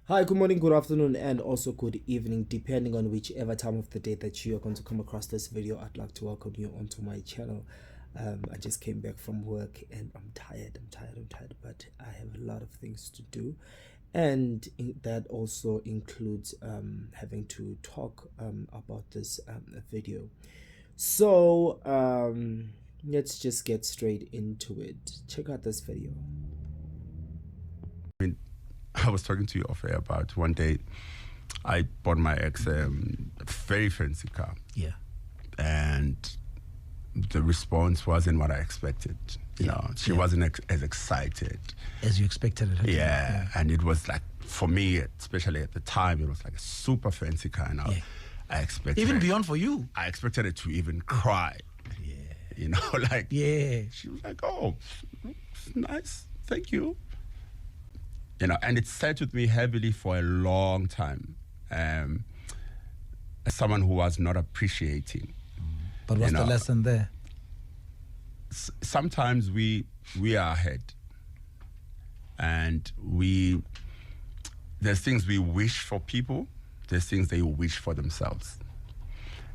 Hi, good morning, good afternoon, and also good evening, depending on whichever time of the day that you are going to come across this video. I'd like to welcome you onto my channel. I just came back from work and I'm tired, but I have a lot of things to do, and that also includes having to talk about this video. So let's just get straight into it. Check out this video. I was talking to you off air about one day I bought my ex a very fancy car. Yeah. And the response wasn't what I expected. You know, she wasn't as excited as you expected it. Yeah. And it was like, for me, especially at the time, it was like a super fancy car. And I expected even it, beyond for you. I expected it to even cry. Yeah. You know, like, she was like, oh, nice, thank you. You know, and it sat with me heavily for a long time. As someone who was not appreciating. But what's the lesson there? Sometimes we are ahead, and there's things we wish for people, there's things they wish for themselves,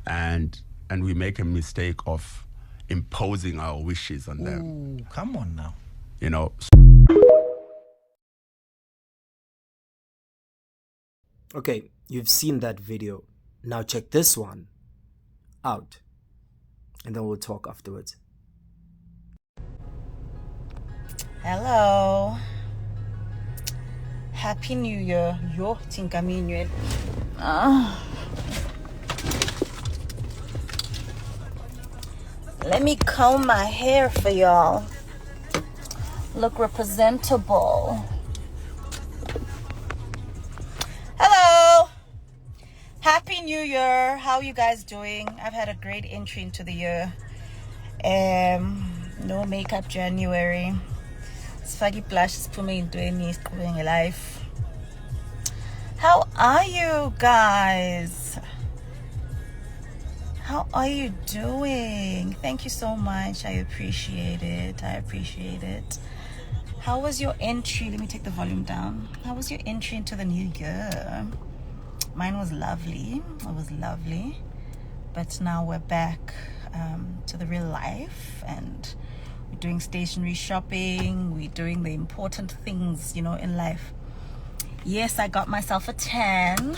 and we make a mistake of imposing our wishes on them. Ooh, come on now. You know. Okay, you've seen that video. Now check this one out, and then we'll talk afterwards. Hello. Happy New Year. Yo, Tinkaminwe. Let me comb my hair for y'all. Look representable. Hello. Happy New Year. How are you guys doing? I've had a great entry into the year. No makeup January. Sfagi blush siphume intweni siqhubeke life. How are you guys? How are you doing? Thank you so much. I appreciate it. How was your entry? Let me take the volume down. How was your entry into the new year? Mine was lovely. It was lovely. But now we're back to the real life, and we're doing stationery shopping. We're doing the important things, you know, in life. Yes, I got myself a tan.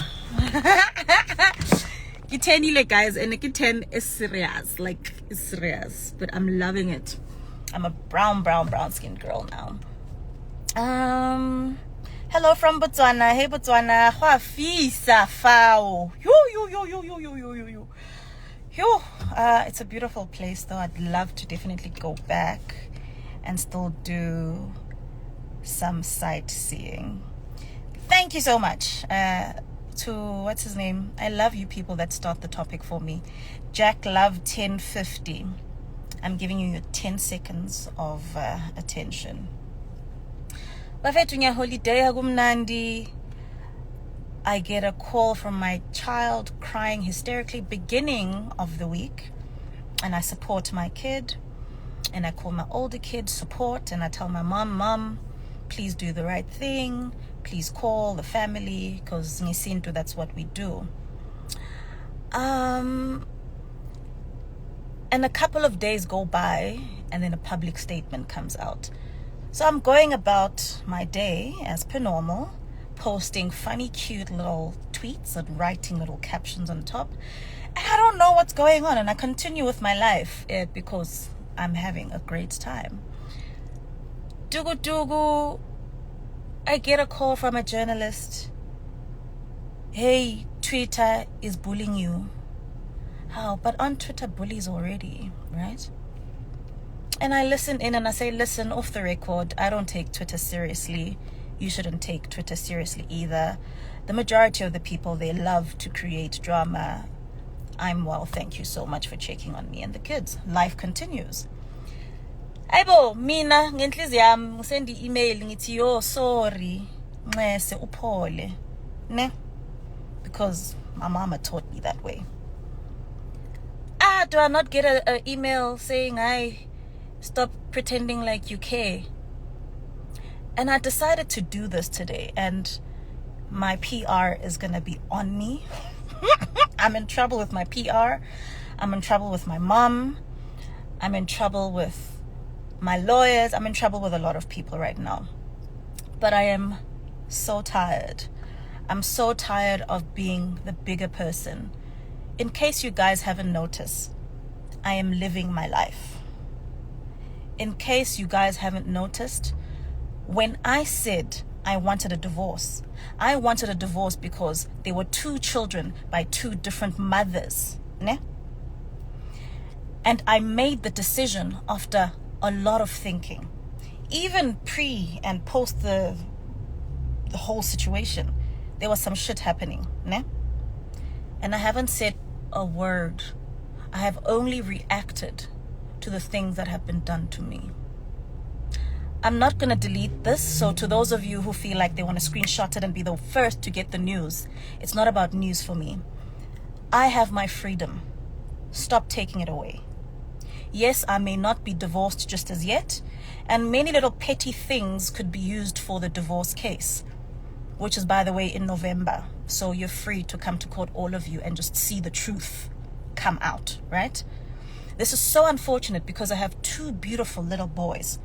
Kitanile, guys, and the 10 is serious. Like, it's serious. But I'm loving it. I'm a brown skinned girl now. Hello from Botswana. Hey Botswana. Fisa fao. Yo. It's a beautiful place though. I'd love to definitely go back and still do some sightseeing. Thank you so much to what's his name. I love you people that start the topic for me. Jack Love 1050. I'm giving you your 10 seconds of attention. Bafethu holiday agumnandi. I get a call from my child crying hysterically beginning of the week, and I support my kid, and I call my older kid support, and I tell my mom, please do the right thing, please call the family, because ngisintu, that's what we do. And a couple of days go by, and then a public statement comes out. So I'm going about my day as per normal, posting funny, cute little tweets and writing little captions on top. And I don't know what's going on, and I continue with my life because I'm having a great time. Dugu, I get a call from a journalist. Hey, Twitter is bullying you. How? But on Twitter, bullies already, right? And I listen in and I say, listen, off the record, I don't take Twitter seriously. You shouldn't take Twitter seriously either. The majority of the people, they love to create drama. I'm well, thank you so much for checking on me and the kids. Life continues. Aibo, mina ngenhliziyo yami ngisenda email ngithi yo sorry, Nxese uphole. Ne? Because my mama taught me that way. Do I not get an email saying, "Hi, stop pretending like you care"? And I decided to do this today, and my PR is going to be on me. I'm in trouble with my PR. I'm in trouble with my mom. I'm in trouble with my lawyers. I'm in trouble with a lot of people right now. But I am so tired. I'm so tired of being the bigger person. In case you guys haven't noticed, I am living my life. In case you guys haven't noticed, when I said I wanted a divorce because there were 2 children by 2 different mothers. Ne? And I made the decision after a lot of thinking. Even pre and post the whole situation, there was some shit happening. Ne? And I haven't said a word. I have only reacted to the things that have been done to me. I'm not going to delete this, so to those of you who feel like they want to screenshot it and be the first to get the news, it's not about news for me. I have my freedom. Stop taking it away. Yes, I may not be divorced just as yet, and many little petty things could be used for the divorce case, which is, by the way, in November. So you're free to come to court, all of you, and just see the truth come out, right? This is so unfortunate because I have 2 beautiful little boys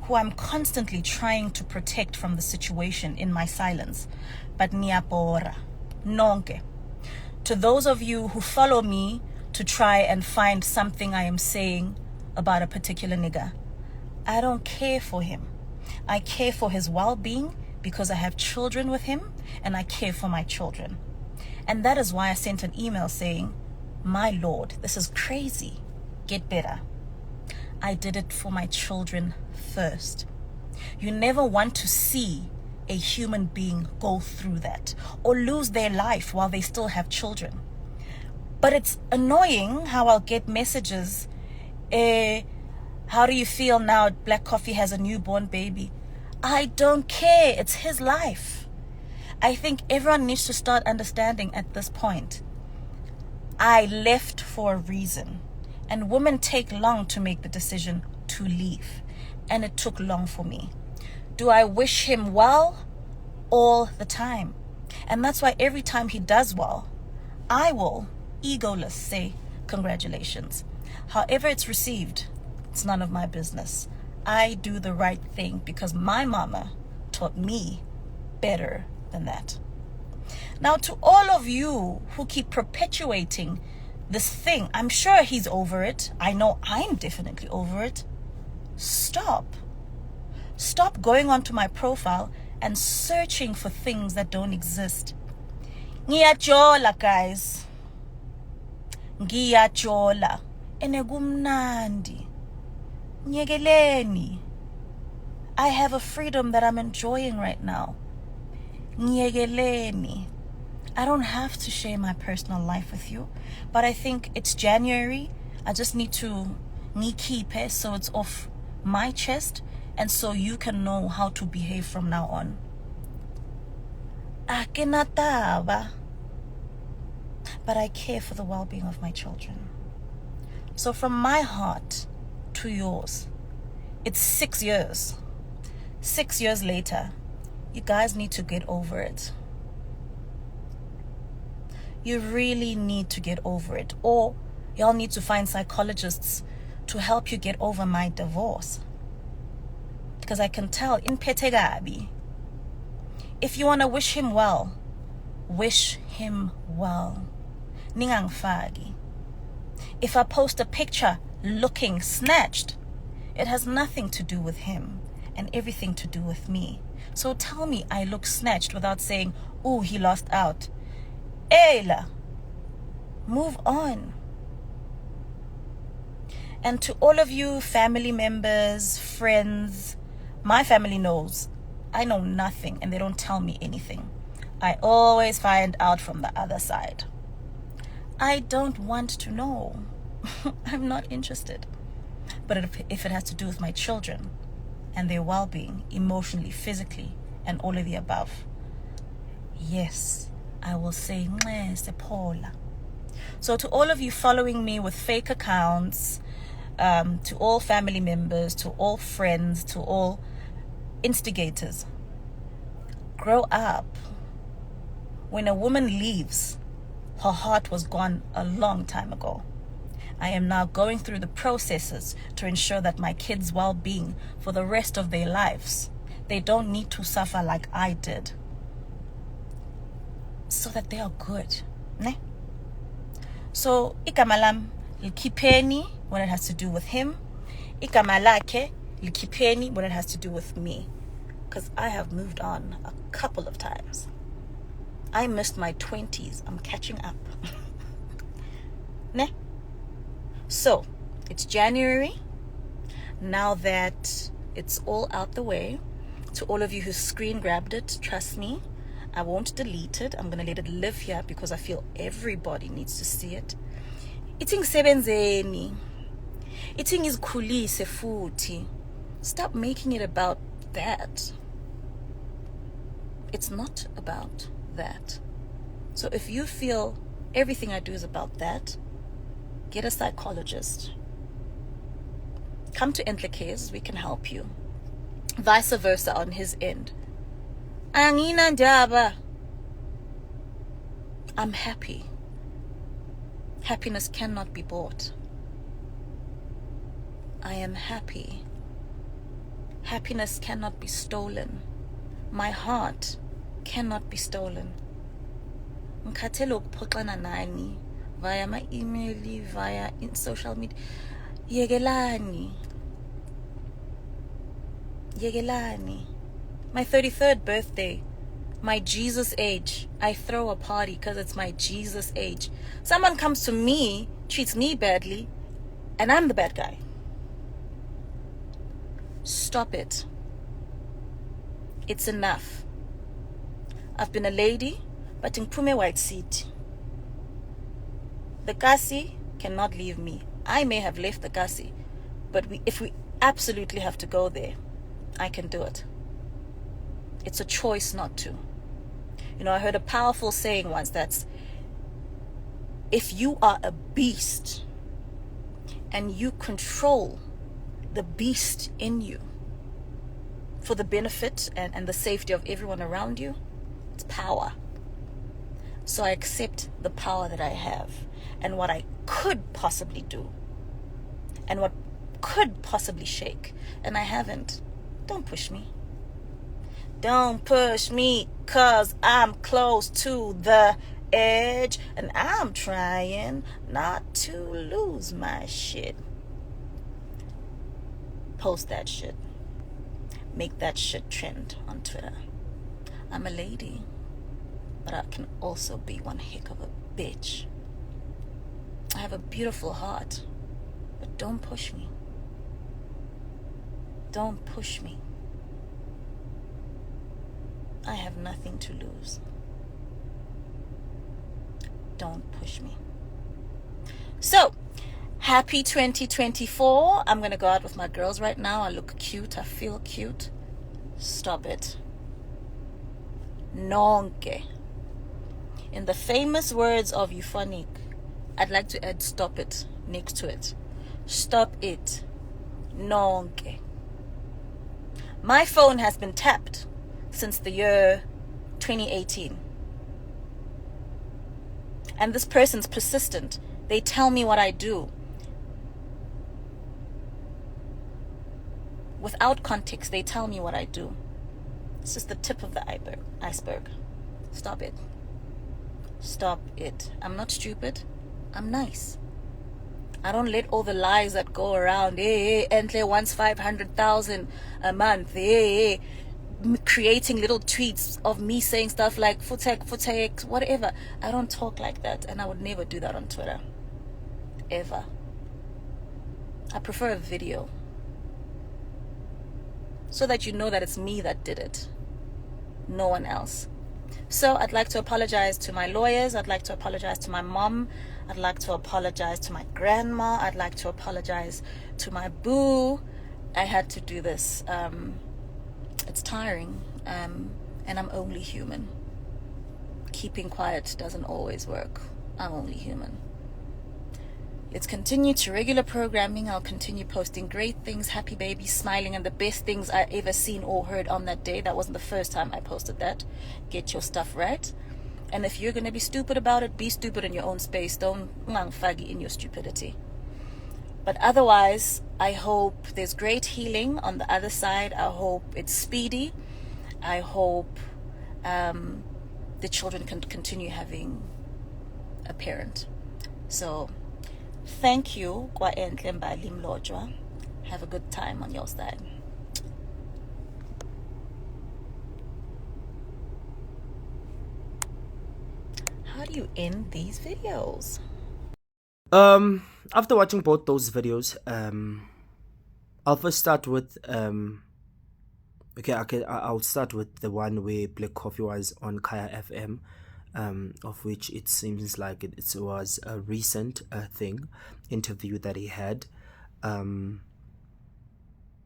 who I'm constantly trying to protect from the situation in my silence. But niapora, nonke. To those of you who follow me to try and find something I am saying about a particular nigga, I don't care for him. I care for his well-being because I have children with him and I care for my children. And that is why I sent an email saying, my Lord, this is crazy. Get better. I did it for my children first. You never want to see a human being go through that or lose their life while they still have children. But it's annoying how I'll get messages. How do you feel now Black Coffee has a newborn baby? I don't care. It's his life. I think everyone needs to start understanding at this point. I left for a reason. And women take long to make the decision to leave. And it took long for me. Do I wish him well? All the time. And that's why every time he does well, I will, egoless, say congratulations. However it's received, it's none of my business. I do the right thing because my mama taught me better than that. Now, to all of you who keep perpetuating this thing, I'm sure he's over it. I know I'm definitely over it. Stop. Stop going onto my profile and searching for things that don't exist. Ngiyajola, guys. Ngiyajola. Enegumnandi. Nyegeleni. I have a freedom that I'm enjoying right now. Nyegeleni. I don't have to share my personal life with you, but I think it's January. I just need to keep it so it's off my chest and so you can know how to behave from now on. Akinataba. But I care for the well-being of my children. So from my heart to yours, it's 6 years. 6 years later, you guys need to get over it. You really need to get over it. Or y'all need to find psychologists to help you get over my divorce. Because I can tell, in Petegabi, if you want to wish him well, wish him well. Ningang fagi. If I post a picture looking snatched, it has nothing to do with him and everything to do with me. So tell me I look snatched without saying, ooh, he lost out. Ayla, move on. And to all of you family members, friends, my family knows I know nothing and they don't tell me anything. I always find out from the other side. I don't want to know. I'm not interested. But if it has to do with my children and their well-being, emotionally, physically, and all of the above, yes, I will say, Sepola. So to all of you following me with fake accounts, to all family members, to all friends, to all instigators, grow up. When a woman leaves, her heart was gone a long time ago. I am now going through the processes to ensure that my kids' well-being for the rest of their lives, they don't need to suffer like I did, so that they are good. Ne? So, igama lam likhipeni when it has to do with him. Igama lakhe likhipeni when it has to do with me. Because I have moved on a couple of times. I missed my 20s. I'm catching up. Ne? So, it's January. Now that it's all out the way, to all of you who screen grabbed it, trust me, I won't delete it. I'm going to let it live here because I feel everybody needs to see it. Iting sebenzeni. Iting is khulise futhi. Stop making it about that. It's not about that. So if you feel everything I do is about that, get a psychologist. Come to Entlekes, we can help you. Vice versa on his end. Angina ndaba. I'm happy. Happiness cannot be bought. I am happy. Happiness cannot be stolen. My heart cannot be stolen. Ngikhathele ukuphoxana nani via my email, via in social media. Yegelani. My 33rd birthday, my Jesus age, I throw a party because it's my Jesus age. Someone comes to me, treats me badly, and I'm the bad guy. Stop it. It's enough. I've been a lady, but in Pume White Seat. The Kasi cannot leave me. I may have left the Kasi, but if we absolutely have to go there, I can do it. It's a choice not to. You know, I heard a powerful saying once that's, if you are a beast and you control the beast in you for the benefit and the safety of everyone around you, it's power. So I accept the power that I have and what I could possibly do and what could possibly shake, and I haven't. Don't push me. Don't push me, cause I'm close to the edge and I'm trying not to lose my shit. Post that shit. Make that shit trend on Twitter. I'm a lady, but I can also be one heck of a bitch. I have a beautiful heart, but don't push me. Don't push me. I have nothing to lose. Don't push me. So, happy 2024. I'm going to go out with my girls right now. I look cute. I feel cute. Stop it. Nonke. In the famous words of Euphonic, I'd like to add stop it next to it. Stop it. Nonke. My phone has been tapped since the year 2018. And this person's persistent. They tell me what I do. Without context, they tell me what I do. It's just the tip of the iceberg. Stop it. Stop it. I'm not stupid. I'm nice. I don't let all the lies that go around. Hey, Entle wants 500,000 a month. Hey, creating little tweets of me saying stuff like Futek, whatever. I don't talk like that, and I would never do that on Twitter. Ever. I prefer a video, so that you know that it's me that did it, no one else. So I'd like to apologize to my lawyers. I'd like to apologize to my mom. I'd like to apologize to my grandma. I'd like to apologize to my boo. I had to do this. It's tiring, and I'm only human. Keeping quiet doesn't always work. I'm only human. Let's continue to regular programming. I'll continue posting great things, happy babies, smiling, and the best things I ever seen or heard on that day. That wasn't the first time I posted that. Get your stuff right. And if you're going to be stupid about it, be stupid in your own space. Don't fagi in your stupidity. But otherwise, I hope there's great healing on the other side. I hope it's speedy. I hope the children can continue having a parent. So thank you, Kwa Entle Mbali Mlojwa. Have a good time on your side. How do you end these videos? After watching both those videos, I'll first start with I'll start with the one where Black Coffee was on Kaya FM, of which it seems like it was a recent interview that he had.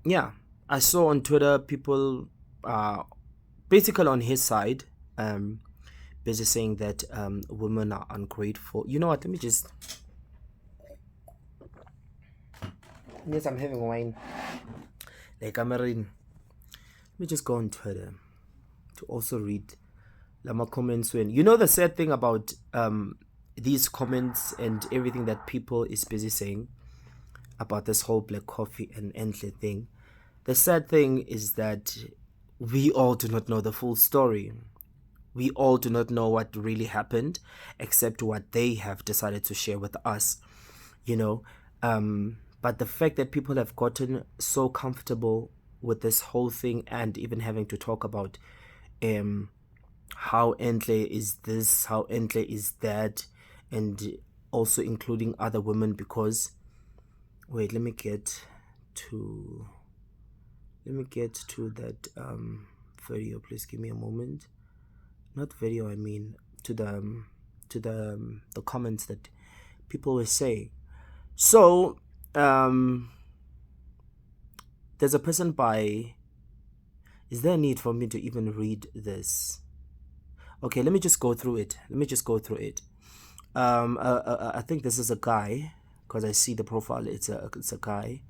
Yeah, I saw on Twitter people basically on his side, basically saying that women are ungrateful. You know what? Let me just. Yes, I'm having wine. Like I'm reading. Let me just go on Twitter to also read Lama comments. When you know the sad thing about these comments and everything that people is busy saying about this whole Black Coffee and Entle thing. The sad thing is that we all do not know the full story. We all do not know what really happened, except what they have decided to share with us. You know, but the fact that people have gotten so comfortable with this whole thing and even having to talk about how Entle is this, how Entle is that, and also including other women, because wait, let me get to that video. Please give me a moment. Not video, I mean to the comments that people were saying. So there's a person by. Is there a need for me to even read this? Okay, let me just go through it. I think this is a guy, because I see the profile. It's a guy.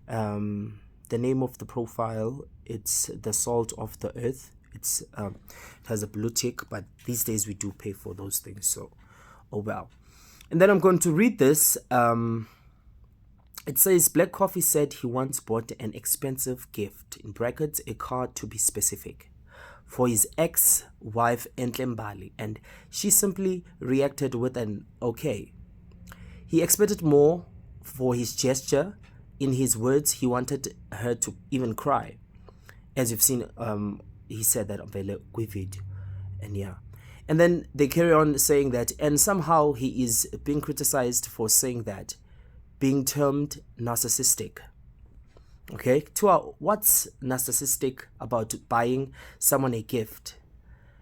The name of the profile, it's the Salt of the Earth. It has a blue tick, but these days we do pay for those things. So, oh well. And then I'm going to read this. It says, Black Coffee said he once bought an expensive gift, in brackets, a car to be specific, for his ex-wife Entle Mbali, and she simply reacted with an okay. He expected more for his gesture. In his words, he wanted her to even cry. As you've seen, he said that on the video. And yeah. And then they carry on saying that, and somehow he is being criticized for saying that, being termed narcissistic. Okay, what's narcissistic about buying someone a gift,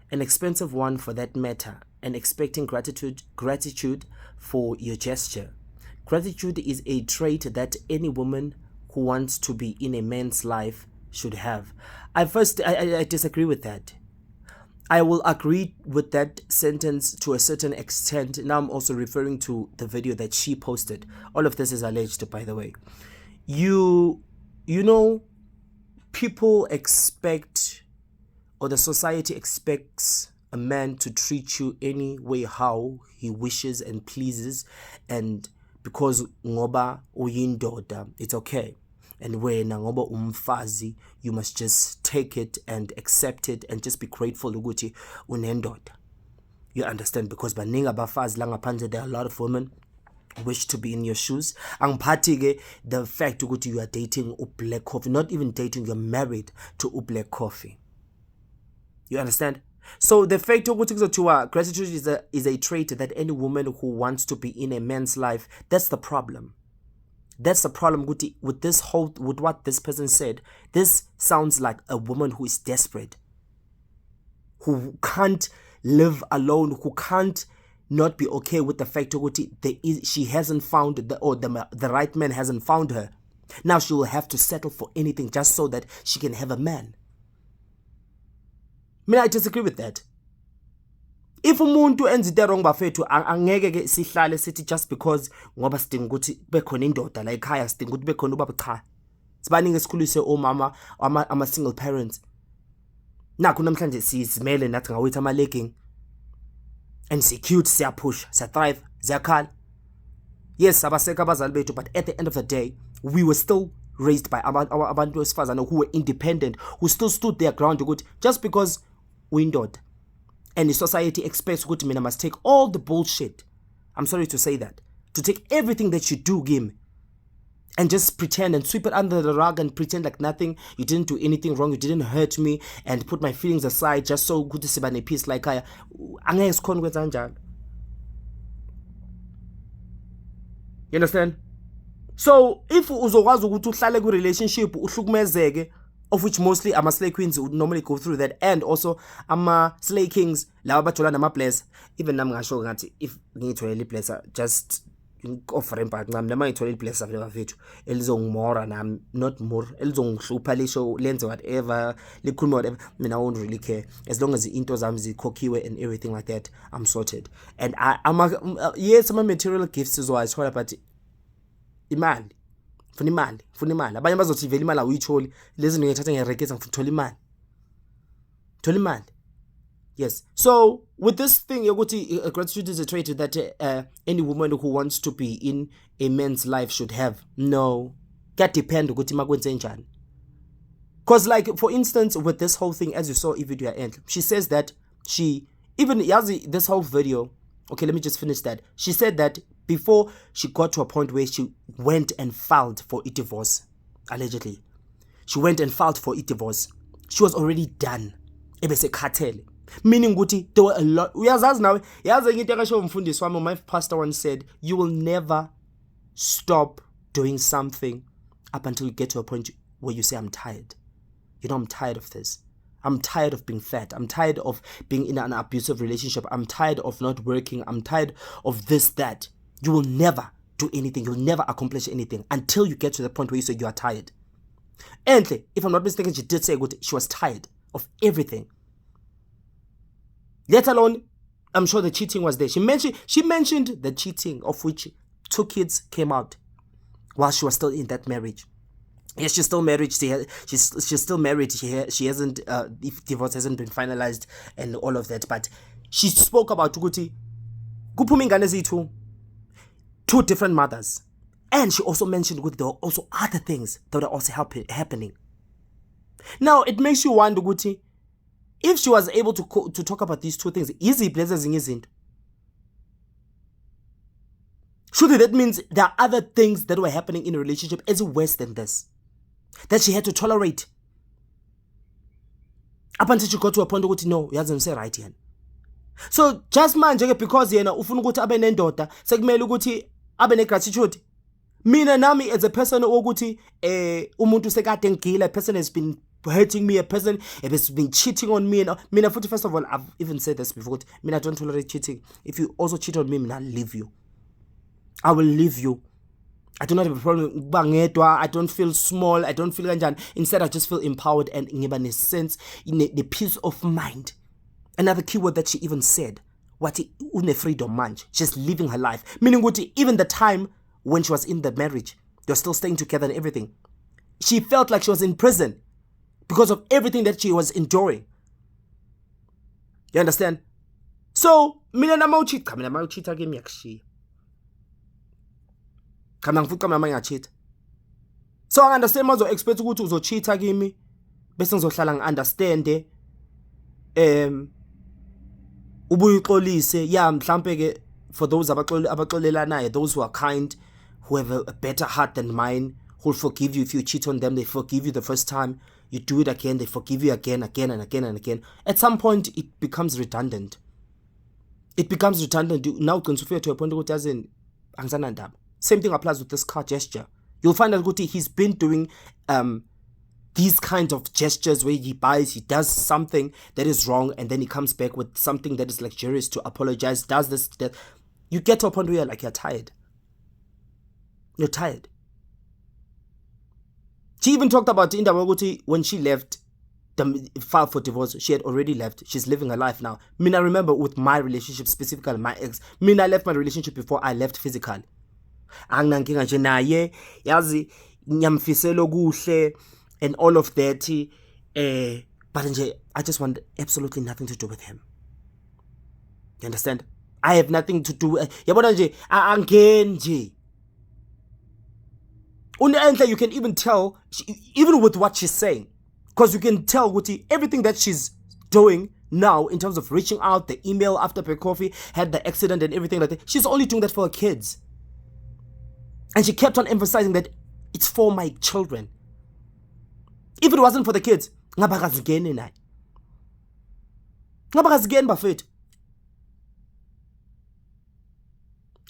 an expensive one for that matter, and expecting gratitude for your gesture? Gratitude is a trait that any woman who wants to be in a man's life should have. I disagree with that. I will agree with that sentence to a certain extent. Now I'm also referring to the video that she posted. All of this is alleged, by the way. You know, people expect, or the society expects, a man to treat you any way how he wishes and pleases, and because ngoba uyindoda, it's okay. And when ngoba umfazi, you must just take it and accept it and just be grateful ukuthi unendoda. You understand? Because baningi abafazi la ngaphandle, there are a lot of women wish to be in your shoes. Angiphathi ke the fact ukuthi you are dating Black Coffee, not even dating, you're married to Black Coffee. You understand? So the fact ukuthi gratitude is a trait that any woman who wants to be in a man's life, that's the problem. That's the problem with what this person said. This sounds like a woman who is desperate, who can't live alone, who can't not be okay with the fact that she hasn't found the right man hasn't found her. Now she will have to settle for anything just so that she can have a man. I disagree with that. If umuntu enza into wrong bafethu angeke ke sihlale sithi just because ngoba sidinga ukuthi bekhona indoda la ekhaya, sidinga ukuthi bekhona ubaba, cha. Sibaningi esikhulise omama ama single parents. Nakho namhlanje sizimele nathi ngawethu ama legging. and si-cute, siya-push, siya-thrive, ziyakhala. Yes, abaseka abazali bethu, but at the end of the day, we were still raised by abantu besifazane who were independent, who still stood their ground ukuthi just because uyindoda and the society expects ukuthi mina must take all the bullshit. I'm sorry to say that. To take everything that you do, Gim, and just pretend and sweep it under the rug and pretend like nothing. You didn't do anything wrong. You didn't hurt me, and put my feelings aside just so good to see a peace like I. You understand? So if uzokwazi ukuthi uhlale ku relationship uhlukumezeke, of which mostly ama-slay queens would normally go through that, and also ama-slay kings laba bajola nama-bless, even nami ngasho ngathi if ngiyitholela i-blesser just offer impact nami noma ngitholela i-blesser vele bafethu elizongimora nami, not more, elizongihlupha lisho lenze whatever likhulume whatever, mina I won't really care as long as into zami zikhokhiwe and everything like that, I'm sorted. And yes, ama-material gifts izowathola, but imali funa imali abanye bazothi vele imali awuyitholi, lezi ngiyithatha ngiyarekeza ngithola imali, thola imali. Yes, so with this thing yokuthi gratitude is a trait that any woman who wants to be in a man's life should have, no, that depend ukuthi makwenze njani. Because like for instance with this whole thing, as you saw in video end, she says that she even yazi this whole video, okay, let me just finish that. She said that before she got to a point where she went and filed for a divorce, allegedly. She went and filed for a divorce. She was already done. Ebese cartel. Meaning ukuthi there were a lot. Uyazazi nawe, yazi into akasho umfundisi wami, my pastor once said, you will never stop doing something up until you get to a point where you say, I'm tired. You know, I'm tired of this. I'm tired of being fat. I'm tired of being in an abusive relationship. I'm tired of not working. I'm tired of this, that. You will never do anything. You'll never accomplish anything until you get to the point where you say you are tired. And if I'm not mistaken, she did say she was tired of everything. Let alone, I'm sure the cheating was there. She mentioned the cheating, of which 2 kids came out while she was still in that marriage. Yes, she's still married. She's still married. She hasn't. If divorce hasn't been finalized and all of that, but she spoke about ukuthi kuphuma ingane zethu, 2 different mothers, and she also mentioned ukuthi there were also other things that were also happening. Now it makes you wonder ukuthi if she was able to talk about these 2 things, easy blessings in isn't. Surely that means there are other things that were happening in a relationship as worse than this, that she had to tolerate up until she got to a point where no, yazi say right here. So just manje because yena ufuna ukuthi abe nendoda sekumele ukuthi abe negratitude. Mina nami as a person ukuthi umuntu sekade ngigila, a person has been hurting me, a person has been cheating on me, and mina futhi, first of all, I've even said this before, mina don't tolerate cheating. If you also cheat on me, mina I'll leave you. I will leave you. I do not have a problem. I don't feel small. I don't feel kanjani. Instead, I just feel empowered and ngiba ne sense, the peace of mind. Another keyword that she even said, what une freedom manje. She's living her life. Meaning ukuthi even the time when she was in the marriage, they're still staying together and everything, she felt like she was in prison because of everything that she was enduring. You understand? So, mina na mawuchita game yakushiya. Kama ngifuthi kama ngiyachita. So I understand mazo expect ukuthi uzochita kimi bese ngizohlala ngiunderstand ubuye uxolise. Yeah, mhlambe ke for those abaxolelanayo, those who are kind, who have a better heart than mine, who will forgive you if you cheat on them. They forgive you the first time, you do it again, they forgive you again and again. At some point it becomes redundant. Now can to a point where doesn't angisanandaba. Same thing applies with this car gesture. You'll find that he's been doing these kinds of gestures where he does something that is wrong, and then he comes back with something that is luxurious to apologize, does this, that. You get to a point where you're like, you're tired. You're tired. She even talked about in the when she left the file for divorce, she had already left. She's living her life now. I remember with my relationship, specifically my ex, I left my relationship before I left physical. Anginankinga nje naye yazi nyamfiselo kuhle and all of that, but nje I just want absolutely nothing to do with him. You understand? I have nothing to do. Yabona nje angeni nje. Unenhle, you can even tell, even with what she's saying, because you can tell with everything that she's doing now in terms of reaching out, the email after Pekofi had the accident and everything like that. She's only doing that for her kids. And she kept on emphasizing that it's for my children. If it wasn't for the kids, ngaba kazingeni naye. Ngaba kazingeni bafethu.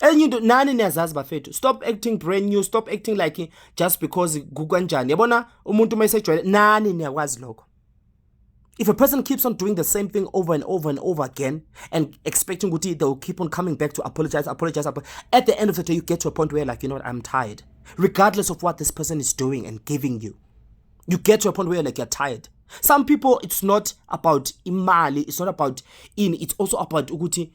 Enye into nani niyazazi bafethu. Stop acting brand new, stop acting like just because kukanjani. Yabona umuntu mayesejwayele nani niyakwazi lokho. If a person keeps on doing the same thing over and over and over again and expecting Guti, they'll keep on coming back to apologize. At the end of the day, you get to a point where like, you know what, I'm tired. Regardless of what this person is doing and giving you. You get to a point where like you're tired. Some people, it's not about imali, it's not about it's also about Uguti,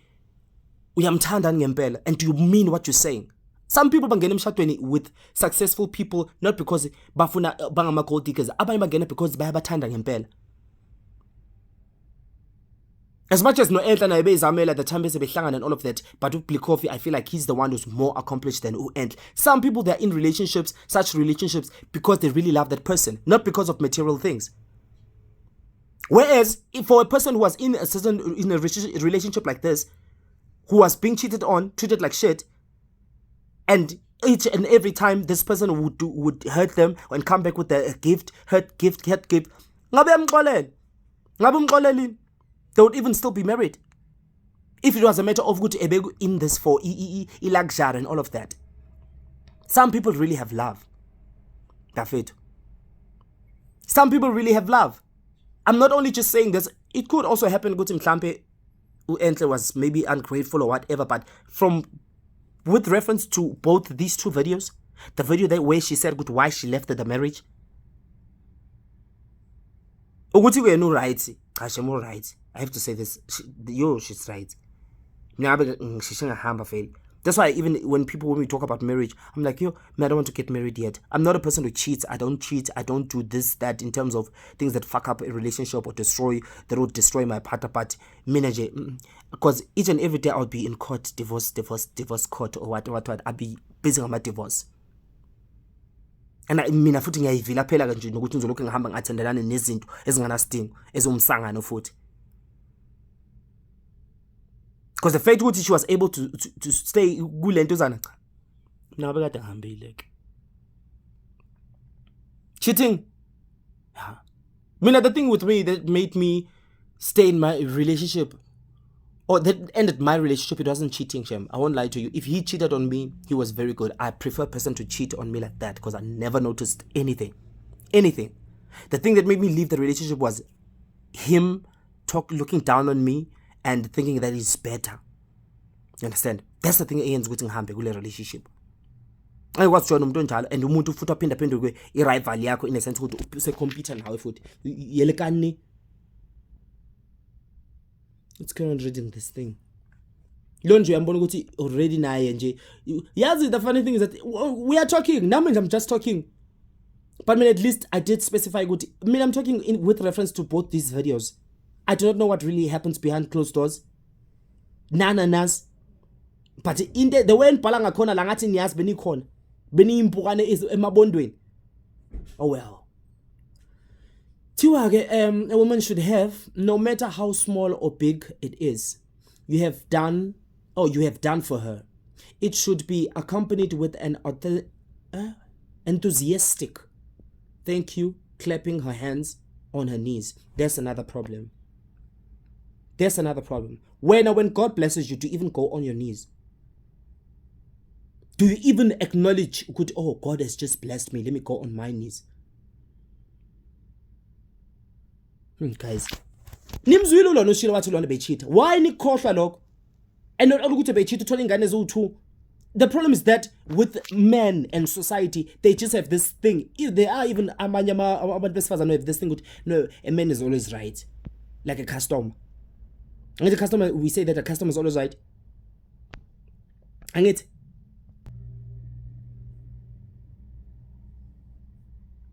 uyamthanda ngempela, and do you mean what you're saying? Some people bangena emshadweni with successful people, not because bafuna bangama gold diggers, abanye bangena because bayabathanda ngempela. As much as Noenhle naye bezamela the time behlangana and all of that, but uBlikofi, I feel like he's the one who's more accomplished than Uenhle. Some people, they're in relationships, such relationships, because they really love that person, not because of material things. Whereas, if for a person who was in a relationship like this, who was being cheated on, treated like shit, and each and every time this person would hurt them and come back with a gift, gift, ngabe umxoleli. They would even still be married. If it was a matter of good ebegu in this for luxury and all of that. Some people really have love. Dafet. Some people really have love. I'm not only just saying this, it could also happen good in Mhlampe Uenhle was maybe ungrateful or whatever, but with reference to both these two videos, the video where she said good why she left the marriage. Uguti we no right. Right. I have to say this. She's right. That's why even when we talk about marriage, I'm like, I don't want to get married yet. I'm not a person who cheats. I don't cheat. I don't do this, that in terms of things that fuck up a relationship or that would destroy my partner. But because each and every day I would be in court, divorce court or what. I'd be busy on my divorce. And mina futhi ngiyayivila phela kanje nokuthi ngizoloku ngihamba ngathendelana nezinto ezinganasting ezomsangano futhi. Because the fact that she was able to stay kulento zana cha. Nabe kade ngihambile ke. Cheating. Yeah. Mina the thing with me that made me stay in my relationship or that ended my relationship, it wasn't cheating, Shem. I won't lie to you. If he cheated on me, he was very good. I prefer a person to cheat on me like that because I never noticed anything. Anything. The thing that made me leave the relationship was him looking down on me and thinking that he's better. You understand? That's the thing eyenza ukuthi ngihambe kule relationship. Ayikwazi jona umuntu onjalo and umuntu futhi aphinda i-rival yakho in a sense ukuthi usecompete nawe futhi yelekani. Let's carry on reading this thing. Lonje uyambona ukuthi already naye nje. Yazi the funny thing is that we are talking. Now I'm just talking. But at least I did specify ukuthi I'm talking with reference to both these videos. I do not know what really happens behind closed doors. Nas. But in the way ngibhala ngakhona la ngathi niyazi benikhona. Beniyimpukane emabondweni. Oh well. A woman should have, no matter how small or big it is, you have done for her. It should be accompanied with an enthusiastic thank you, clapping her hands on her knees. There's another problem. When God blesses you, to even go on your knees. Do you even acknowledge, oh, God has just blessed me, let me go on my knees? Guys, nimzwile lo noshilo wathi lona becheat. Why nikhohlwa lokho? And not ukuthi becheat uthola ingane eziwu2. The problem is that with men and society, they just have this thing. If they are even amanye abantu besifazane have this thing with no, a man is always right. Like a customer. And the customer, we say that a customer is always right. And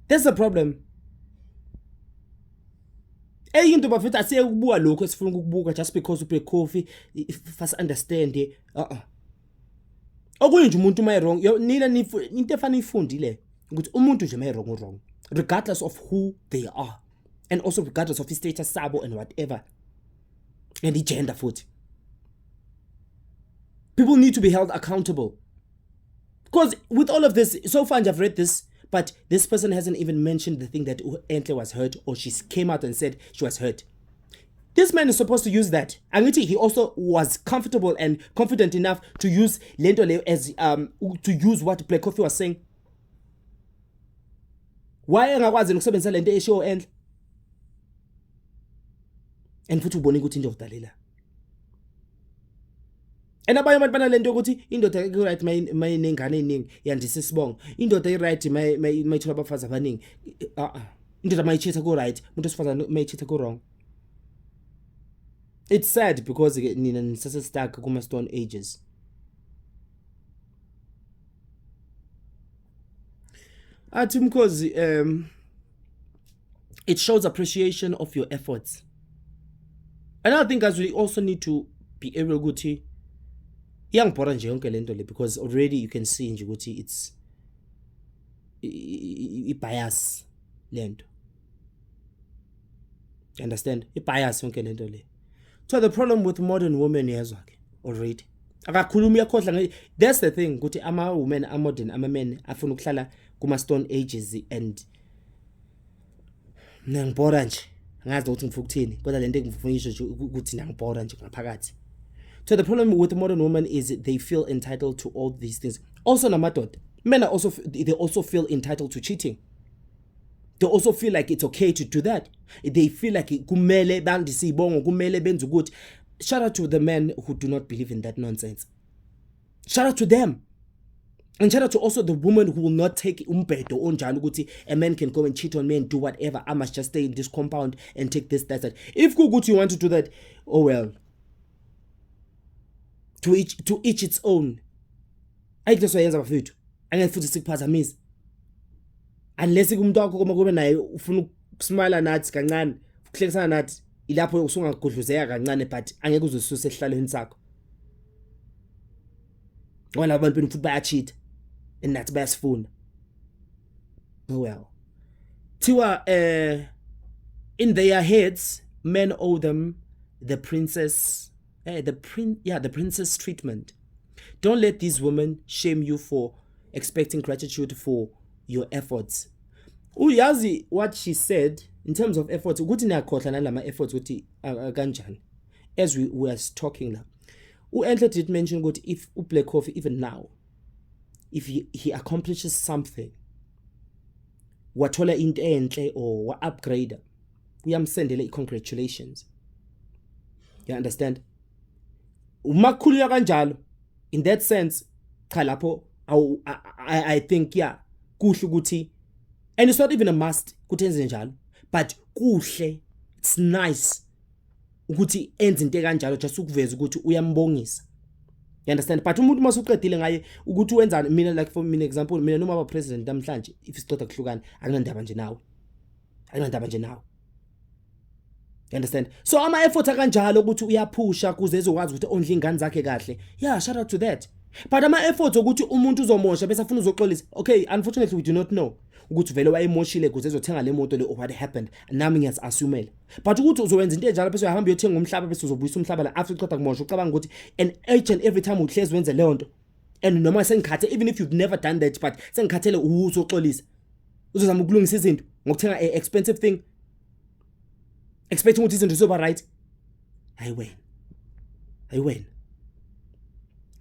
that's the problem. Into bafethu asiye ukubuka lokho esifuna ukubuka just because uplay coffee if us understand okunye nje umuntu may wrong nina into efana ifundile ukuthi umuntu nje may wrong regardless of who they are and also regardless of his status sabo and whatever and the gender futhi. People need to be held accountable. Because with all of this, so far I've read this, but this person hasn't even mentioned the thing that Enhle was hurt or she came out and said she was hurt. This man is supposed to use that. And he also was comfortable and confident enough to use Lento as to use what Black Coffee was saying. Why engakwazi nokusebenzisa lento esho Enhle? And futhi ubone ukuthi into odalela. And abanye abantu banalento ukuthi indoda ke right mayinengane eningi yandise sibongo. Indoda I right mayithola abafazi abaningi. Indoda mayithetha ko right, umuntu osifazana mayithetha ko wrong. It's sad because nina nisase stuck kuma stone ages. Athi Mkhozi it shows appreciation of your efforts. And I think as we also need to be able ukuthi iyangibhora nje yonke lento le because already you can see nje ukuthi it's bias lento. You understand? Bias yonke lento le. So the problem with modern women yazwa ke already. Akakhuluma yakhohla nje. That's the thing ukuthi ama women modern ama men afuna ukuhlala kuma stone ages and ngibhora nje. Ngazi ukuthi ngifuna ukuthini kodwa lento engifuna nje ukuthi ngibhora nje ngaphakathi. So the problem with modern women is they feel entitled to all these things. Also namadod, men are also they also feel entitled to cheating. They also feel like it's okay to do that. They feel like kumele bandise ibongo kumele benze ukuthi. Shout out to the men who do not believe in that nonsense. Shout out to them. And shout out to also the woman who will not take umbedo onjalo ukuthi a man can go and cheat on me and do whatever. I must just stay in this compound and take this that. If Kuguti you want to do that, oh well. To each its own. Ayikho soyenza bafethu. Angeke futhi sikuphazamisa. Unless umuntu wakho koma kube naye ufuna ukusmile nathi kancane, ukuhlekisana nathi, ilapho usungagudluzeka kancane but angeke uzosuse ehlalweni sakho. Ngoba abantu futhi bayacheat and nathi bayasifuna. Oh well. Tiwa in their heads men owe them the princess the princess treatment. Don't let these women shame you for expecting gratitude for your efforts. Uyazi what she said in terms of efforts ukuthi niyakhohla nalama efforts ukuthi kanjani. As we were talking la. Enhle did mention ukuthi if Black Coffee even now if he accomplishes something wathola into enhle or wa upgrade uyamsendela congratulations. You understand? Umakhuluya kanjalo in that sense cha lapho I think yeah kuhle ukuthi and it's not even a must ukuthi enze njalo but kuhle it's nice ukuthi enze into kanjalo just ukuveza ukuthi uyambongisa. You understand? But umuntu masuqedile ngaye ukuthi wenzani mina like for me example mina noma aba president namhlanje if isicotha kuhlukana akunandaba nje nawe. Akunandaba nje nawe. You understand? So ama effort akanjalo ukuthi uyaphusha kuze ezokwazi ukuthi ondla ingane zakhe kahle. Yeah, shout out to that. But ama efforts ukuthi umuntu uzomosha bese afuna uzoxolisa. Okay, unfortunately we do not know ukuthi vele wayemoshile kuze ezothenga le moto le what happened. Nami ngiyasasumela. But ukuthi uzowenza into enjalo bese uyahamba uyothenga umhlaba bese uzobuyisa umhlaba la after uqeda kumosha ucabanga ukuthi and each and every time uhlezi wenze le nto and noma sengikhathe even if you've never done that but sengikhathele uzoxolisa. Uzozama ukulungisa izinto ngokuthenga a expensive thing. Expecting what isn't so right. I win.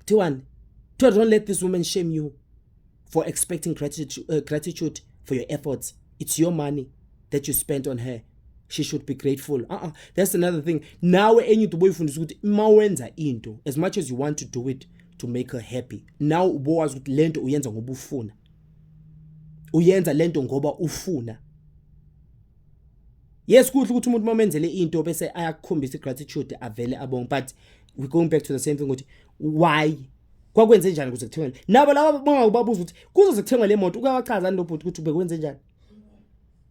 T1, don't let this woman shame you for expecting gratitude for your efforts. It's your money that you spent on her. She should be grateful. That's another thing. Now enye to boyfriend ukuthi mawenza into as much as you want to do it to make her happy. Now ubowazi ukuthi lento uyenza ngoba ufuna. Uyenza lento ngoba ufuna. Yes, kuhle ukuthi umuntu momenzele into bese ayakukhombisa gratitude avele abong but we going back to the same thing ukuthi why kwakwenze njani kuze kuthengwe nabo laba bangakubabuza ukuthi kuzoze kuthengwe le moto ukawachaza lo bhuti ukuthi bekwenze njani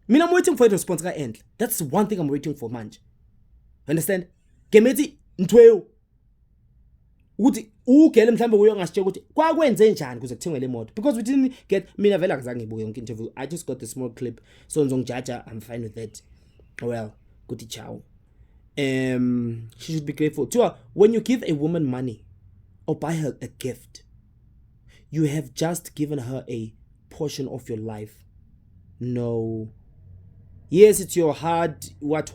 Mina, I'm waiting for a response ka-Enhle. That's one thing I'm waiting for manje. Understand? Kemethi ntweo ukuthi ugele mhlambe kuyo ngasitshela ukuthi kwakwenze njani kuze kuthengwe le moto, because we didn't get, mina vela ngizange ngibuke yonke interview, I just got the small clip, so ngizongijaja, I'm fine with that. Well, good ciao. She should be grateful. Tua, when you give a woman money or buy her a gift, you have just given her a portion of your life. No. Yes, it's your hard work,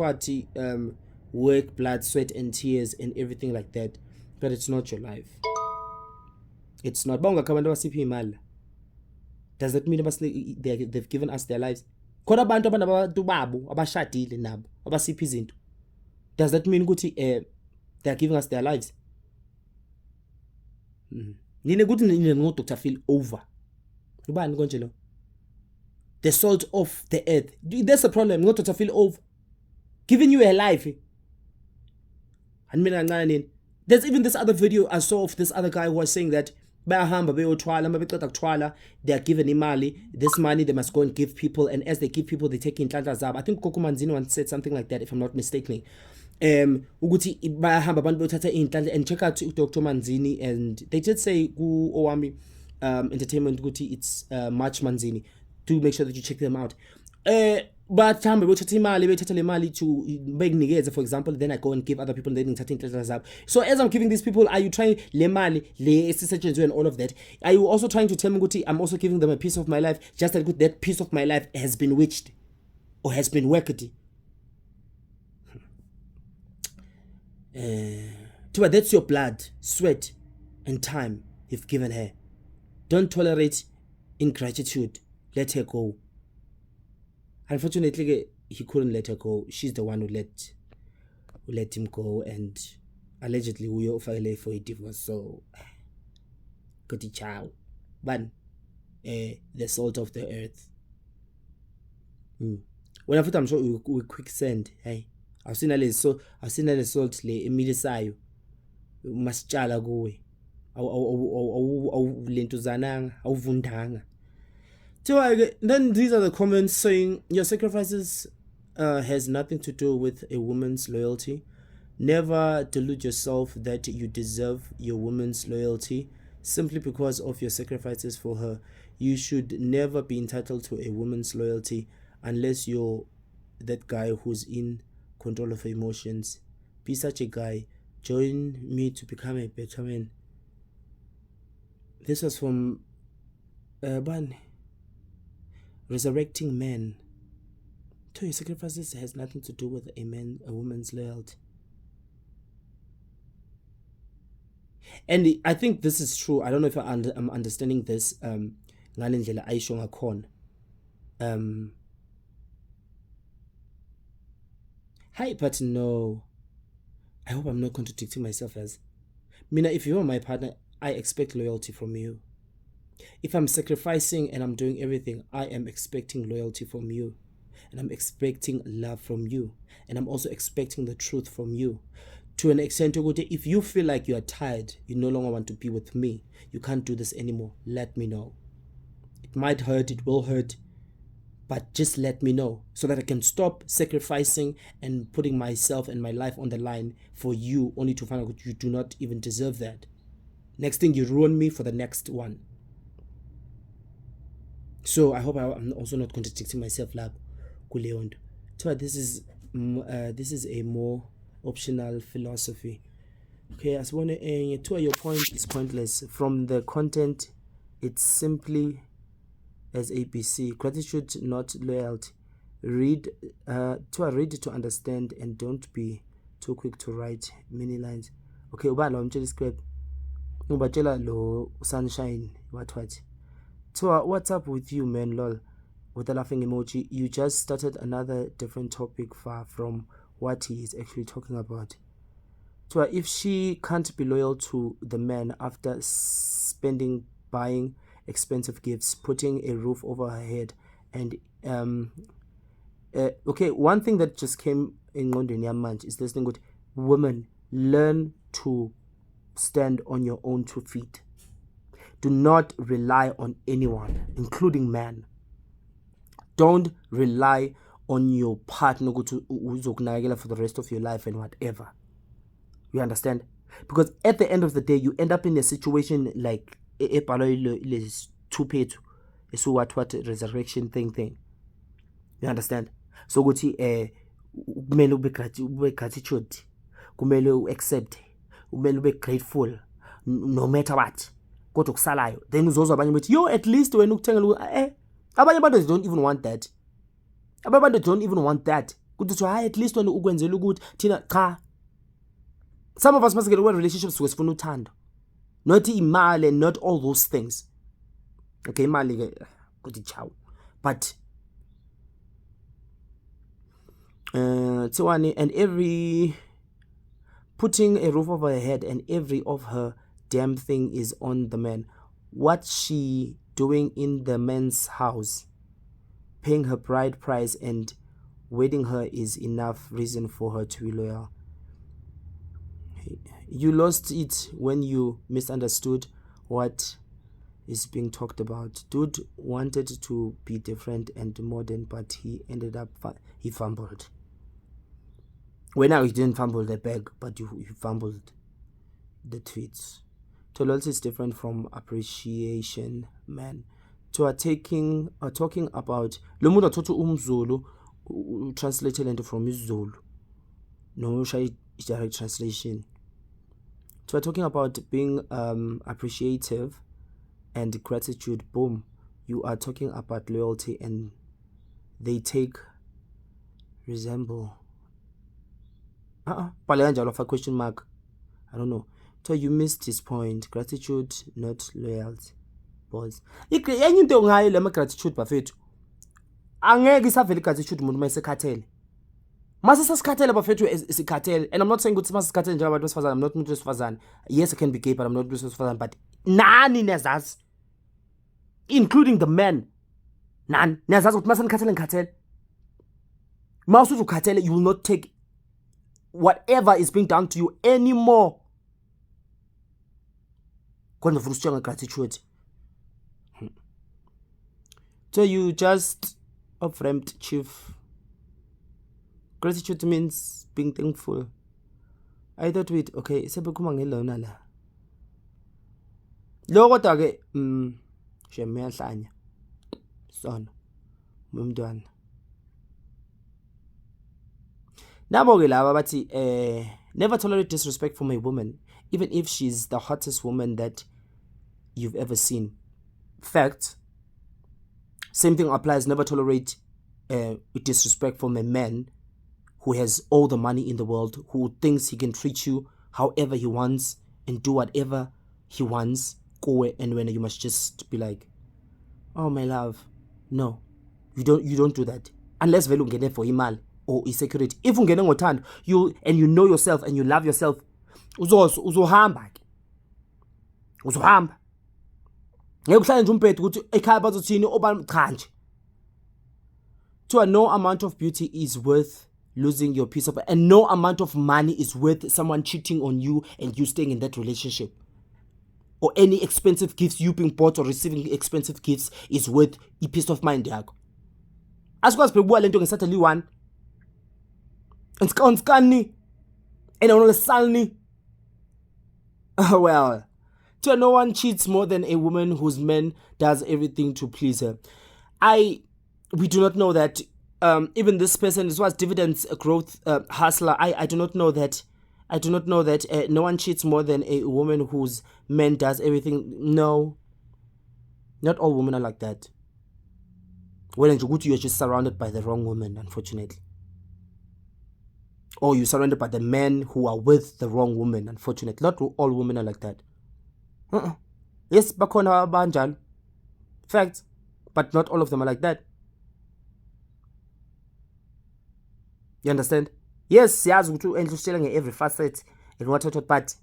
blood, sweat and tears and everything like that, but it's not your life. It's not. Does that mean they've given us their lives? Does that mean they're giving us their lives? Dr. Phil over. The salt of the earth. That's the problem. Dr. Phil over. Giving you a life. There's even this other video I saw of this other guy who was saying that they are given imali. This money they must go and give people, and as they give people, they take in zab. I think Koko Manzini once said something like that, if I'm not mistaken. Uguti bayahamba abantu bothatha inhlanhla, and check out Dr. Manzini, and they did say ku Owami Entertainment ukuthi it's March Manzini. Do make sure that you check them out. But for example, then I go and give other people, then so as I'm giving these people, are you trying and all of that? Are you also trying to tell me I'm also giving them a piece of my life, just like that piece of my life has been witched or has been worked? That's your blood, sweat and time you've given her. Don't tolerate ingratitude. Let her go. Unfortunately, he couldn't let her go. She's the one who let him go, and allegedly we offered for a divorce. So, got it, ciao. But the salt of the earth. When I thought I'm sure we quicksand. Hey, I've seen a salt le emilisayo. Masicala kuwe. Awu lentuzananga, awuvundanga. Then these are the comments saying your sacrifices has nothing to do with a woman's loyalty. Never delude yourself that you deserve your woman's loyalty simply because of your sacrifices for her. You should never be entitled to a woman's loyalty unless you're that guy who's in control of emotions. Be such a guy. Join me to become a better man. This was from Ban. Resurrecting men. To your sacrifices has nothing to do with a woman's loyalty. And I think this is true. I don't know if I'm understanding this. Hi, but no. I hope I'm not contradicting myself as Mina, if you're my partner, I expect loyalty from you. If I'm sacrificing and I'm doing everything, I am expecting loyalty from you. And I'm expecting love from you. And I'm also expecting the truth from you. To an extent, if you feel like you are tired, you no longer want to be with me, you can't do this anymore, let me know. It might hurt, it will hurt, but just let me know so that I can stop sacrificing and putting myself and my life on the line for you, only to find out that you do not even deserve that. Next thing, you ruin me for the next one. So I hope I'm also not contradicting myself, lab. This is a more optional philosophy. Okay, as one your point is pointless. From the content, it's simply as ABC. Gratitude, not loyalty. Read to understand and don't be too quick to write many lines. Okay, script. Lo sunshine. What? So what's up with you, man? Lol. With a laughing emoji. You just started another different topic far from what he is actually talking about. So if she can't be loyal to the man after buying expensive gifts, putting a roof over her head, and okay, one thing that just came in Gondon is this thing with women, learn to stand on your own 2 feet. Do not rely on anyone, including man. Don't rely on your partner for the rest of your life and whatever. You understand? Because at the end of the day, you end up in a situation like so what resurrection thing. You understand? So kumele ube gratitude, kumele u-accept, kumele ube grateful no matter what. Kodwa kusalayo then uzozwa abanye bethi yo at least wena ukuthengela abanye abantu don't even want that. Abanye abantu don't even want that. Kuthi at least wena ukwenzela ukuthi thina cha. Some of us must get into relationships because sifuna uthando. Not imali and not all those things. Okay, imali kuthi ciao. But and every putting a roof over her head and every of her damn thing is on the man. What's she doing in the man's house? Paying her bride price and wedding her is enough reason for her to be loyal. You lost it when you misunderstood what is being talked about. Dude wanted to be different and modern, but he ended up he fumbled. Well, now he didn't fumble the bag, but you fumbled the tweets. Tolerance is different from appreciation, man. So are talking about lo muntu athatha umZulu translated into from isiZulu. No direct translation. So we're talking about being appreciative and gratitude. Boom. You are talking about loyalty and they take resemble. Of a question mark. I don't know. So you missed his point. Gratitude, not loyalty. Pause. Enye into ngayo lema gratitude bafethu. Angeke isavele gratitude umuntu mayisekhathele. Mase sasikhathele bafethu isikhathele. And I'm not saying ukuthi masikhathele njengabantu besifazane. I'm not umuntu wesifazane. Yes, I can be gay, but I'm not umuntu wesifazane. But nani nezazi, including the men. Nani nezazi ukuthi masenikhathele ngikhathele. Mawusuthi ukhathele, you will not take whatever is being done to you anymore. Kwanda futhi usitshela gratitude. So you just off-ramped, chief. Gratitude means being thankful. I thought with okay, sebekhuma ngelona la. Lo kodwa ke sheme yahlanya. Sona. Umntwana. Nabo ke laba bathi never tolerate disrespect from a woman, even if she's the hottest woman that you've ever seen. Fact. Same thing applies. Never tolerate disrespect from a man who has all the money in the world, who thinks he can treat you however he wants and do whatever he wants. And when you must just be like, oh my love, no, you don't do that unless vele ungene for imali or insecurity. If ungene ngothando, you know yourself and you love yourself, uzohamba ke, uzohamba. Ngeke uhlale nje umphethe ukuthi ekhaya bazothini obani cha nje. So no amount of beauty is worth losing your peace of, and no amount of money is worth someone cheating on you and you staying in that relationship. Or any expensive gifts you being bought or receiving expensive gifts is worth a peace of mind yakho. Asikwazi bekubuka lento ngesatheli one. Unskani and unosalni. Well, so no one cheats more than a woman whose man does everything to please her. We do not know that. Even this person was dividends growth hustler. I do not know that. I do not know that no one cheats more than a woman whose man does everything. No, not all women are like that. Well, in Djibouti, you're just surrounded by the wrong woman, unfortunately. Or you're surrounded by the men who are with the wrong woman, unfortunately. Not all women are like that. Yes, bakhona abanjalo. Fact, but not all of them are like that. You understand? Yes, siyazi ukuthi uendlusela nge-every facet and what, but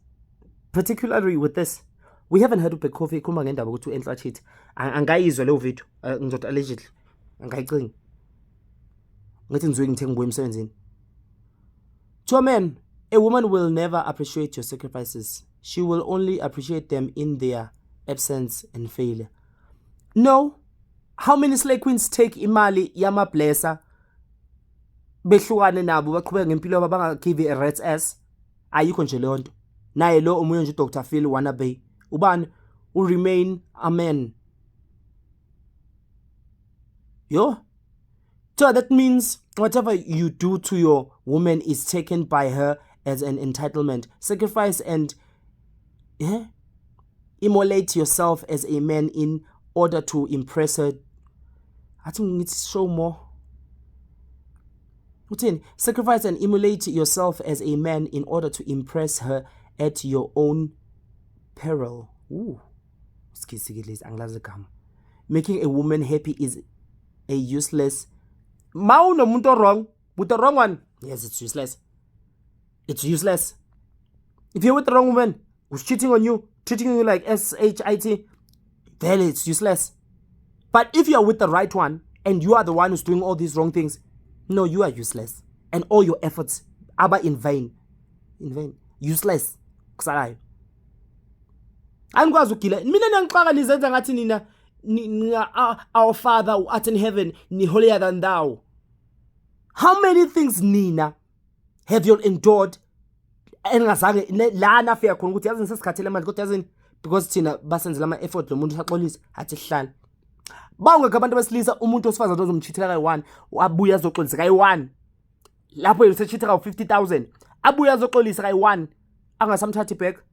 particularly with this, we haven't heard uBekhofi ekhuluma ngendaba ukuthi uendla cheat. Angayizwa leyo video ngizothi allegedly. Angayicingi. Ngathi ngizwe ngithe ngibuye emsebenzini. To a man, a woman will never appreciate your sacrifices. She will only appreciate them in their absence and failure. No, How many slay queens take imali yama blesser behlukane nabo baqhubeka ngempilo yabo bangagive a rat's ass? Ayikho nje leyo nto. Naye lo umunye nje Dr. Phil Wannabe ubani remain a man. Yo. So that means whatever you do to your woman is taken by her as an entitlement. Sacrifice and immolate yourself as a man in order to impress her. I think we need to show more. Sacrifice and immolate yourself as a man in order to impress her at your own peril. Ooh. Making a woman happy is a useless. No muntu wrong. With the wrong one. Yes, it's useless. It's useless. If you're with the wrong woman who's cheating on you, treating you like SHIT, then it's useless. But if you're with the right one and you are the one who's doing all these wrong things, no, you are useless. And all your efforts are in vain. In vain. Useless. Kusalayo. Angikwazi ukugila. Mina ngiyaxaka nizenza ngathi nina our Father who art in heaven ni holier than thou. How many things nina have you endured? Engazange la nafika khona ukuthi yazi ngisesikhathele manje kodwa yazi because thina basenzela ama effort lo muntu usaxolisa athi hlala. Bawungeke abantu besilisa umuntu osifazana ozomchithela kayi1 abuya azoxolisa kayi1. Lapho yesechitha ka 50,000 abuya azoxolisa kayi1 angasamthathi back.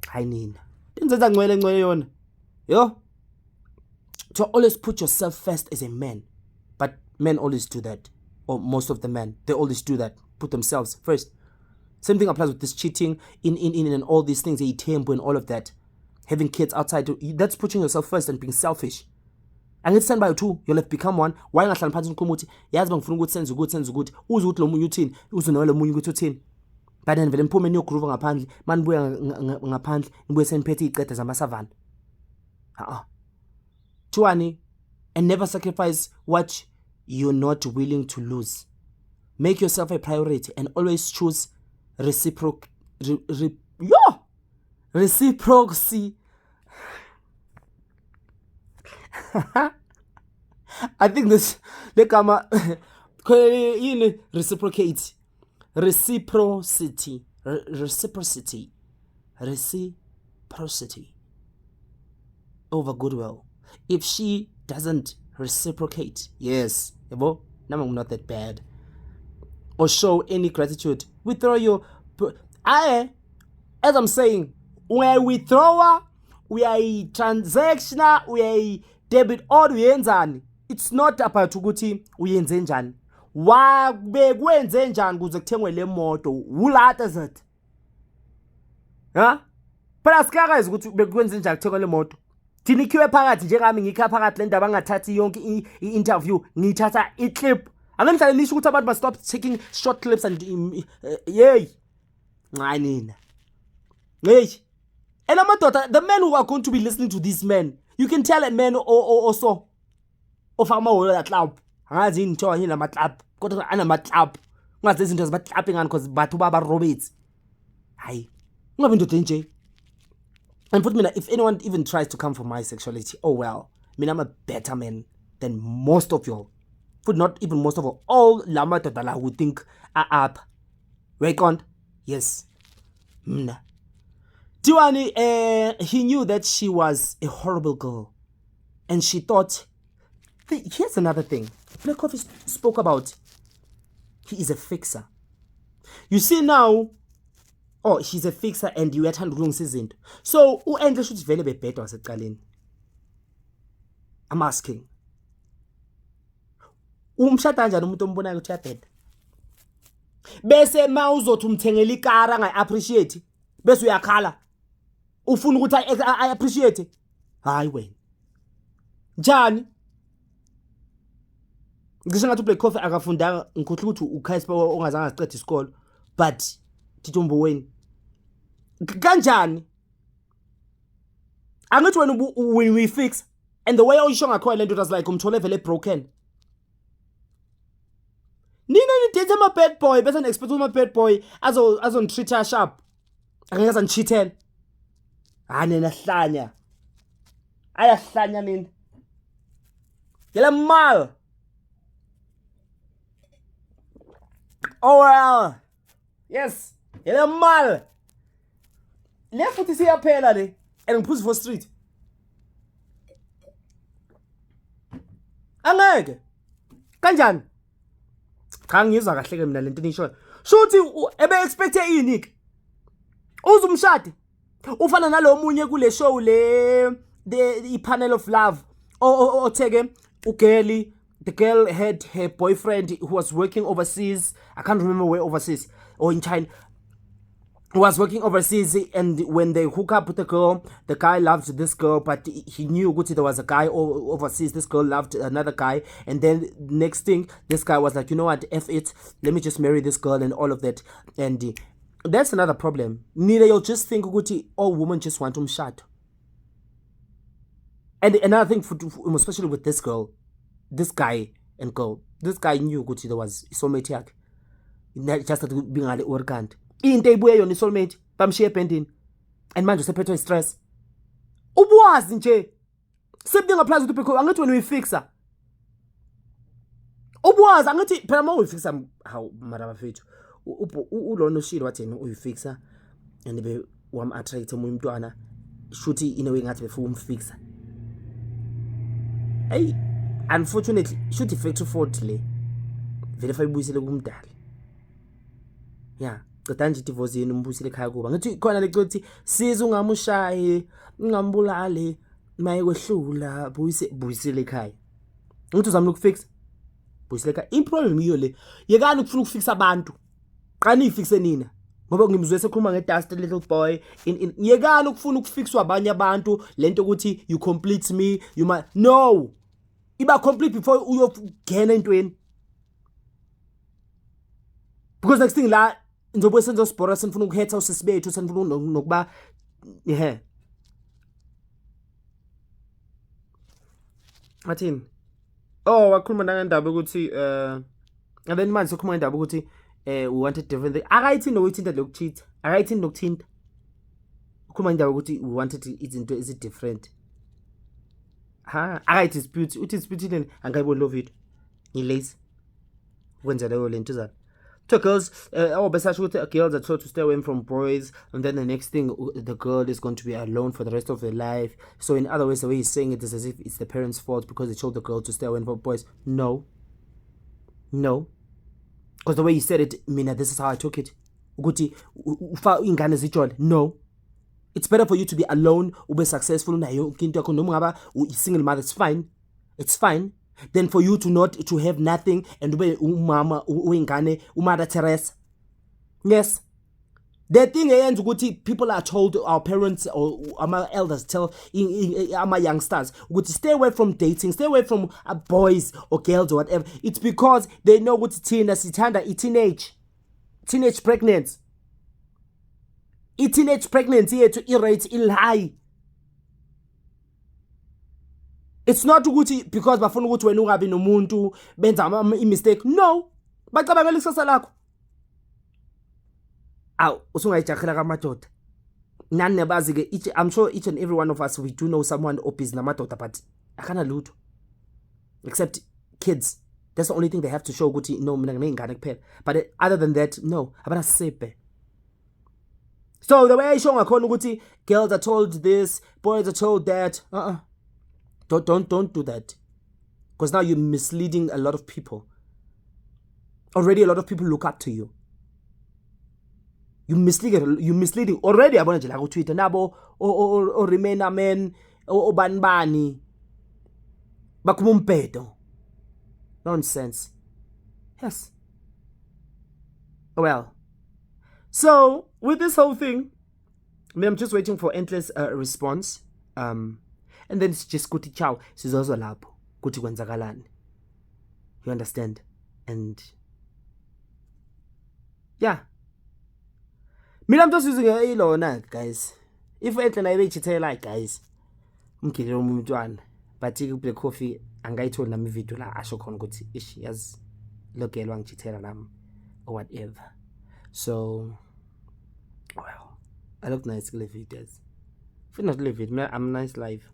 Hayi nina. Inzenza ngcwele yona. Yo. To always put yourself first as a man. But men always do that. Or most of the men, they always do that. Put themselves first. Same thing applies with this cheating in and all these things, a tempo and all of that. Having kids outside, that's putting yourself first and being selfish. And it's stand by two, you'll have become one. Why not stand phansi ukumuthi? Yazi bangifuna ukuthi senze ukuthi uze uthi lo munye uthini, uze nawe lo munye ukuthi uthini. But then vele niphume niyogroove ngaphandle, manibuya ngaphandle, nibuye seniphethe iqede zamasavana. Tuani, and never sacrifice what you're not willing to lose. Make yourself a priority and always choose reciprocity. I think this reciprocate. Reciprocity over goodwill. If she doesn't reciprocate, yes, I'm not that bad, or show any gratitude, withdraw your. As I'm saying, when we throw, we are a transactional, we are a debit or we enzani. It's not about ukuthi uyenze njani. Wa bekwenze njani kuze kuthengwe le moto? Ulata zathi. Phela sikakazi ukuthi bekwenze njani kuthengwe le moto. Thina ikhiwe phakathi njengami ngikha phakathi le ndaba angathathi yonke i-interview, ngithatha i-clip. Angamhlale nisho ukuthi abantu must stop taking short clips and yey. Nxa nina. Hey. And amadoda, the men who are going to be listening to these men, you can tell a man also of amaholo that club. Angazi into yini nama club. Kodwa anama club. Ungazi izinto ziba clubbing ngani because bathu baba Roberts. Hayi. Ungabe indoda nje. And put me, if anyone even tries to come for my sexuality, oh well. I mean, I'm a better man than most of y'all. But not even most of all lama tadala who think are up. Wake on? Yes. Tiwani, he knew that she was a horrible girl. And she thought, here's another thing. Black Coffee spoke about, he is a fixer. You see now, oh, he's a fixer and you had wrong season. So, who ended should very better as a talent? I'm asking. Umshata kanjani umuntu ombonayo ukuthi uyabheda? Bese mawuzothi umthengela ikara ngayi appreciate, bese uyakhala. Ufuna ukuthi I appreciate. Hayi wena. Njani? Ngisho ngathi uBlack Coffee akafundanga ngikhohle ukuthi uKhaispa ongazange asiqede isikolo, but Titombo wena. Kanjani? Angithi wena when we fix and the way oyisho ngakho lento was like umthole vele broken. Nina ni date ama bad boy bese na expect uma bad boy azon treat her sharp. Angeke azanchithela. Nena hlanya. ayahlanya nini ngele mal. Oh well, yes, ngele mal le futhi siyaphela le and ngiphuza for street angeke kanjani cha ngizwa kahle ke mina lento nisho shuthi ebe expect ini ke uzumshade ufana nalo munye kule show le the panel of love otheke ugeli. The girl had her boyfriend who was working overseas. I can't remember where overseas or in China. Who was working overseas, and when they hook up with the girl, the guy loved this girl, but he knew there was a guy overseas. This girl loved another guy, and then next thing, this guy was like, you know what, F it, let me just marry this girl and all of that. And that's another problem. Neither you'll just think all women just want to shut. And another thing, especially with this girl, this guy and girl, this guy knew there was soulmate yakhe. Just that being at workant. Into ibuye yona isoulmate bamshiye ebhendini. And manje usephethwe stress. Ubwazi nje. Sebinga plus ukuthi because angithi wena uyifixa. Ubwazi angithi phela uma uyifixa how mara bafethu. Ulona ushilo wathini uyifixa and be wam attract omunye umntwana. Shuthi inewe ngathi befuna umfixa. Hey, unfortunately, should effect fault le. Verify buyisele kumdali. Yeah, qeda nje divorce yenu mbuyisele ekhaya kuba. Ngithi khona le cothi siza ungamushaye, ungambulale, maye kwehlula, buyisele ekhaya. Ngithi uzama ukufix. Buyisele ekhaya. Improblem iyo le. Yekani ukufuna ukufixa abantu. Qani ifixe nina. Ngoba ngimzwe sekhuluma ngedust little boy yekani ukufuna ukufixwa abanye abantu lento ukuthi you complete me you must no iba complete before uyogena entweni because next thing la njobe senzo spora senifuna ukuhetha usisibethu senifuna nokuba Martin wakhuluma nangandaba ukuthi and then manje sokhuluma ngendaba ukuthi we wanted different thing. Akayithi nokuthinta lokucheat. Akayithi nokuthinta. Ukhuluma indaba ukuthi we wanted izinto is different. Akayithi dispute. Uthi dispute then angayiboni lo video. Ngilezi. Kwenza leyo lento za. So girls, besasho ukuthi girls are told to stay away from boys, and then the next thing the girl is going to be alone for the rest of her life. So in other words, the way he's saying it is as if it's the parents' fault because they told the girl to stay away from boys. No. Because the way you said it, Mina, this is how I took it. Ukuthi ufa ingane zijole. No. It's better for you to be alone, ube successful nayo into yakho noma ngaba single mother. It's fine. It's fine. Than for you to have nothing and ube umama uingane umada Teresa. Yes. The thing is ukuthi people are told, our parents or our elders tell our youngsters to stay away from dating, stay away from boys or girls or whatever. It's because they know what teen sithanda teenage pregnancy. Teenage pregnancy yethu rate high. It's not ukuthi because bafuna ukuthi wena ungabi nomuntu benza mistake. No. Bacabangela ikusasa lakho. Usungayijahela kamadoda. Nani nebazi ke I'm sure each and every one of us we do know someone obese namadoda but akana lutho. Except kids. That's the only thing they have to show ukuthi no mina nginengane kuphela. But other than that no, abana sepe. So the way I show ngakhona ukuthi girls are told this, boys are told that. Don't do that. Because now you're misleading a lot of people. Already a lot of people look up to you. You misleading already abona nje la ku Twitter nabo o remain amen o banibani bakhuma umbhedo. Nonsense. Yes. Well. So, with this whole thing, I'm just waiting for endless response. And then it's just kuti ciao. Sizozwa lapho kuti kwenzakalani. You understand? And yeah. Mina I'm just using ilona guys. If enhle na ibe like guys. Umgilele umntwana. But Black Coffee angayithola nami video la asho khona ukuthi ish yazi logelwa ngijithela nami or whatever. So well, I look nice in the videos. If not live it, I'm nice live.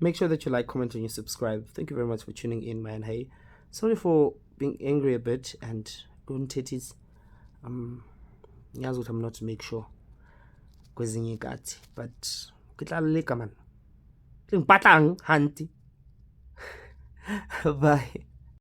make sure that you like, comment, and you subscribe. Thank you very much for tuning in, man. Hey, sorry for being angry a bit and going titties. Here's what I'm not to make sure. Kwezinye ikhathi, but kitlaleka man. Ngipatlang hanti. Bye.